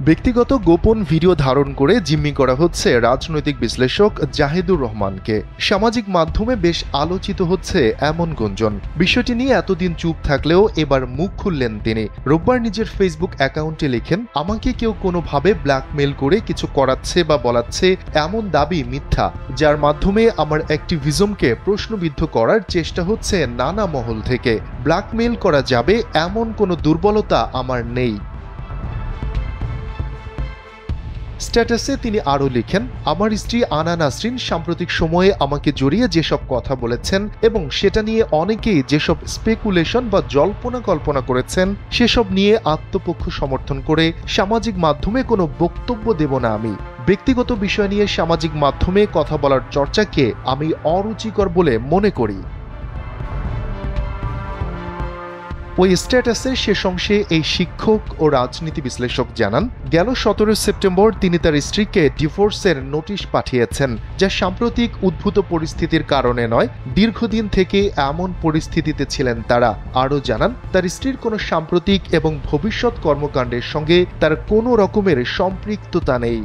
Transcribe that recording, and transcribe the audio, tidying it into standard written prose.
ব্যক্তিগত গোপন ভিডিও ধারণ করে জিম্মি করা হচ্ছে রাজনৈতিক বিশ্লেষক জাহিদুর রহমানকে। সামাজিক মাধ্যমে বেশ আলোচিত হচ্ছে এমন গুঞ্জন। বিষয়টি নিয়ে এতদিন চুপ থাকলেও এবার মুখ খুললেন তিনি। রোববার নিজের ফেসবুক অ্যাকাউন্টে লেখেন, আমাকে কেউ কোনোভাবে ব্ল্যাকমেইল করে কিছু করাচ্ছে বা বলাচ্ছে, এমন দাবি মিথ্যা, যার মাধ্যমে আমার অ্যাক্টিভিজমকে প্রশ্নবিদ্ধ করার চেষ্টা হচ্ছে নানা মহল থেকে। ব্ল্যাকমেইল করা যাবে এমন কোনো দুর্বলতা আমার নেই। স্ট্যাটাসে তিনি আরও লিখেন, আমার স্ত্রী আনা নাসরিন সাম্প্রতিক সময়ে আমাকে জড়িয়ে যেসব কথা বলেছেন এবং সেটা নিয়ে অনেকেই যেসব স্পেকুলেশন বা জল্পনা কল্পনা করেছেন, সেসব নিয়ে আত্মপক্ষ সমর্থন করে সামাজিক মাধ্যমে কোনো বক্তব্য দেব না আমি। ব্যক্তিগত বিষয় নিয়ে সামাজিক মাধ্যমে কথা বলার চর্চাকে আমি অরুচিকর বলে মনে করি। ওই স্ট্যাটাসের শেষ অংশে এই শিক্ষক ও রাজনীতি বিশ্লেষক জানান, গেল 17 সেপ্টেম্বর তিনি তার স্ত্রীকে ডিভোর্সের নোটিশ পাঠিয়েছেন, যা সাম্প্রতিক উদ্ভূত পরিস্থিতির কারণে নয়, দীর্ঘদিন থেকে এমন পরিস্থিতিতে ছিলেন তারা। আরও জানান, তার স্ত্রীর কোনো সাম্প্রতিক এবং ভবিষ্যৎ কর্মকাণ্ডের সঙ্গে তার কোনো রকমের সম্পৃক্ততা নেই।